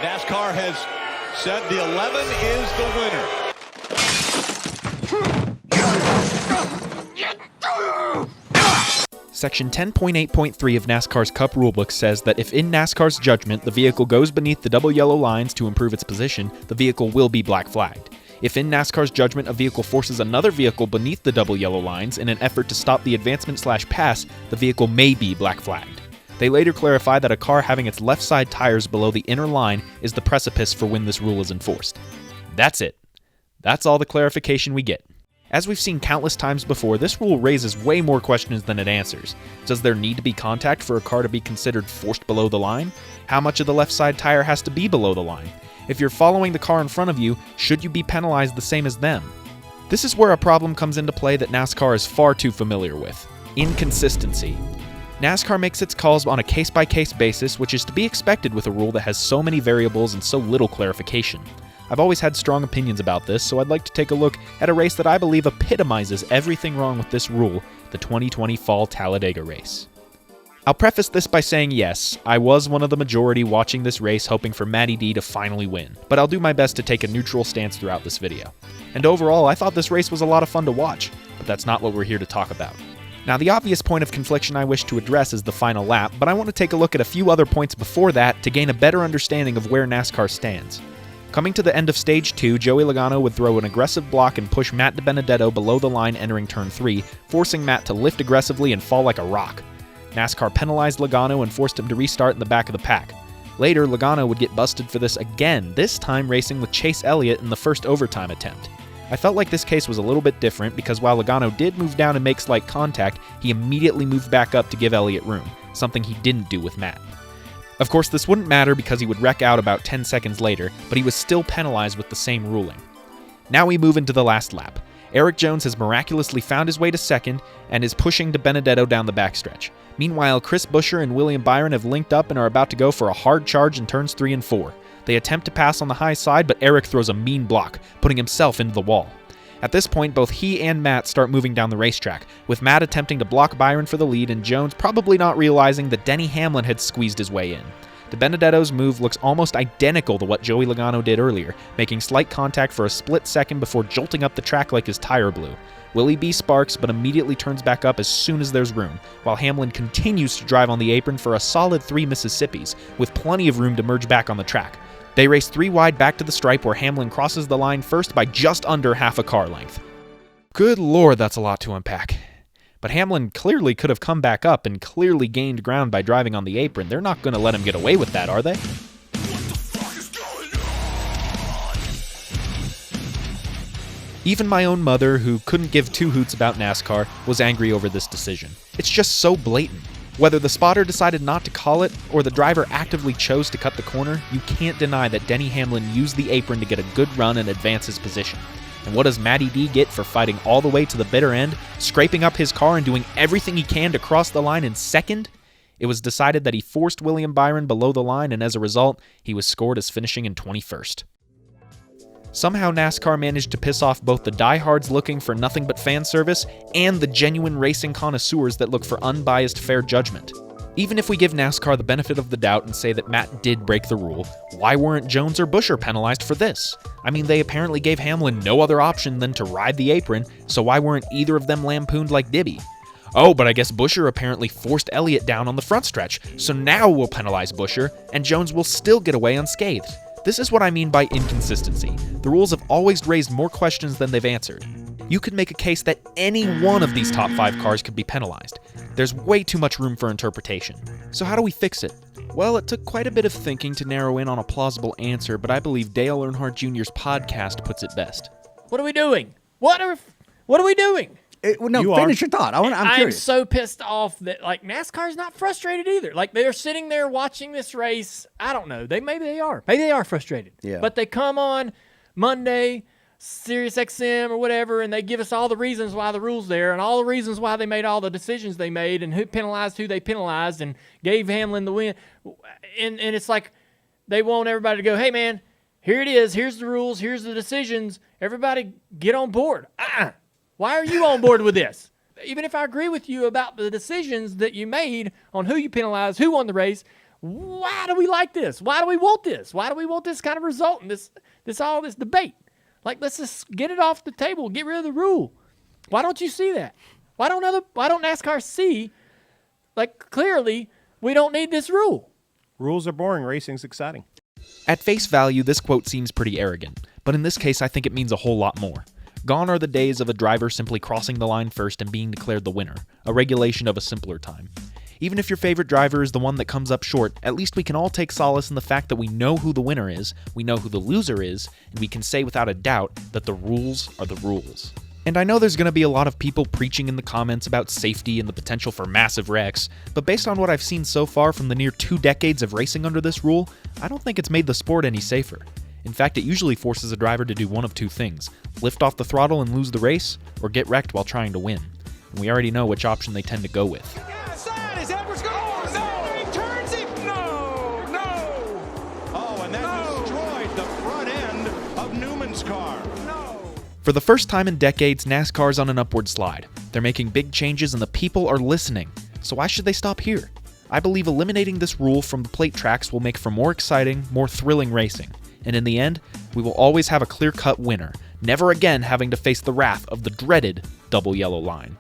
NASCAR has said the 11 is the winner. Section 10.8.3 of NASCAR's Cup Rulebook says that if in NASCAR's judgment the vehicle goes beneath the double yellow lines to improve its position, the vehicle will be black flagged. If in NASCAR's judgment a vehicle forces another vehicle beneath the double yellow lines in an effort to stop the advancement/pass, the vehicle may be black flagged. They later clarify that a car having its left side tires below the inner line is the precipice for when this rule is enforced. That's it. That's all the clarification we get. As we've seen countless times before, this rule raises way more questions than it answers. Does there need to be contact for a car to be considered forced below the line? How much of the left side tire has to be below the line? If you're following the car in front of you, should you be penalized the same as them? This is where a problem comes into play that NASCAR is far too familiar with: inconsistency. NASCAR makes its calls on a case-by-case basis, which is to be expected with a rule that has so many variables and so little clarification. I've always had strong opinions about this, so I'd like to take a look at a race that I believe epitomizes everything wrong with this rule, the 2020 Fall Talladega race. I'll preface this by saying yes, I was one of the majority watching this race hoping for Matty D to finally win, but I'll do my best to take a neutral stance throughout this video. And overall, I thought this race was a lot of fun to watch, but that's not what we're here to talk about. Now, the obvious point of confliction I wish to address is the final lap, but I want to take a look at a few other points before that to gain a better understanding of where NASCAR stands. Coming to the end of Stage 2, Joey Logano would throw an aggressive block and push Matt DiBenedetto below the line entering Turn 3, forcing Matt to lift aggressively and fall like a rock. NASCAR penalized Logano and forced him to restart in the back of the pack. Later, Logano would get busted for this again, this time racing with Chase Elliott in the first overtime attempt. I felt like this case was a little bit different because while Logano did move down and make slight contact, he immediately moved back up to give Elliott room, something he didn't do with Matt. Of course, this wouldn't matter because he would wreck out about 10 seconds later, but he was still penalized with the same ruling. Now we move into the last lap. Erik Jones has miraculously found his way to second and is pushing DiBenedetto down the backstretch. Meanwhile, Chris Buescher and William Byron have linked up and are about to go for a hard charge in turns 3 and 4. They attempt to pass on the high side, but Erik throws a mean block, putting himself into the wall. At this point, both he and Matt start moving down the racetrack, with Matt attempting to block Byron for the lead and Jones probably not realizing that Denny Hamlin had squeezed his way in. DiBenedetto's move looks almost identical to what Joey Logano did earlier, making slight contact for a split second before jolting up the track like his tire blew. Willie B sparks, but immediately turns back up as soon as there's room, while Hamlin continues to drive on the apron for a solid 3 Mississippis, with plenty of room to merge back on the track. They race 3 wide back to the stripe where Hamlin crosses the line first by just under half a car length. Good lord, that's a lot to unpack. But Hamlin clearly could have come back up and clearly gained ground by driving on the apron. They're not going to let him get away with that, are they? Even my own mother, who couldn't give 2 hoots about NASCAR, was angry over this decision. It's just so blatant. Whether the spotter decided not to call it, or the driver actively chose to cut the corner, you can't deny that Denny Hamlin used the apron to get a good run and advance his position. And what does Matty D get for fighting all the way to the bitter end, scraping up his car and doing everything he can to cross the line in second? It was decided that he forced William Byron below the line, and as a result, he was scored as finishing in 21st. Somehow NASCAR managed to piss off both the diehards looking for nothing but fan service and the genuine racing connoisseurs that look for unbiased fair judgment. Even if we give NASCAR the benefit of the doubt and say that Matt did break the rule, why weren't Jones or Buescher penalized for this? I mean, they apparently gave Hamlin no other option than to ride the apron, so why weren't either of them lampooned like Dibby? Oh, but I guess Buescher apparently forced Elliott down on the front stretch, so now we'll penalize Buescher, and Jones will still get away unscathed. This is what I mean by inconsistency. The rules have always raised more questions than they've answered. You could make a case that any one of these top 5 cars could be penalized. There's way too much room for interpretation. So how do we fix it? Well, it took quite a bit of thinking to narrow in on a plausible answer, but I believe Dale Earnhardt Jr.'s podcast puts it best. What are we doing? What are we doing? Finish your thought. I'm curious. I'm so pissed off that NASCAR's not frustrated either. They're sitting there watching this race. I don't know. Maybe they are. Maybe they are frustrated. Yeah. But they come on Monday, Sirius XM or whatever, and they give us all the reasons why the rule's there and all the reasons why they made all the decisions they made and who they penalized and gave Hamlin the win. And it's like they want everybody to go, hey, man, here it is. Here's the rules. Here's the decisions. Everybody get on board. Why are you on board with this? Even if I agree with you about the decisions that you made on who you penalized, who won the race, Why do we like this? Why do we want this? Why do we want this kind of result in this debate? Like, let's just get it off the table. Get rid of the rule. Why don't you see that? Why don't NASCAR see, like, clearly we don't need this rule? Rules are boring. Racing's exciting. At face value, this quote seems pretty arrogant, but in this case I think it means a whole lot more. Gone are the days of a driver simply crossing the line first and being declared the winner, a regulation of a simpler time. Even if your favorite driver is the one that comes up short, at least we can all take solace in the fact that we know who the winner is, we know who the loser is, and we can say without a doubt that the rules are the rules. And I know there's going to be a lot of people preaching in the comments about safety and the potential for massive wrecks, but based on what I've seen so far from the near 2 decades of racing under this rule, I don't think it's made the sport any safer. In fact, it usually forces a driver to do one of 2 things: lift off the throttle and lose the race, or get wrecked while trying to win. And we already know which option they tend to go with. For the first time in decades, NASCAR's on an upward slide. They're making big changes and the people are listening. So why should they stop here? I believe eliminating this rule from the plate tracks will make for more exciting, more thrilling racing. And in the end, we will always have a clear-cut winner, never again having to face the wrath of the dreaded double yellow line.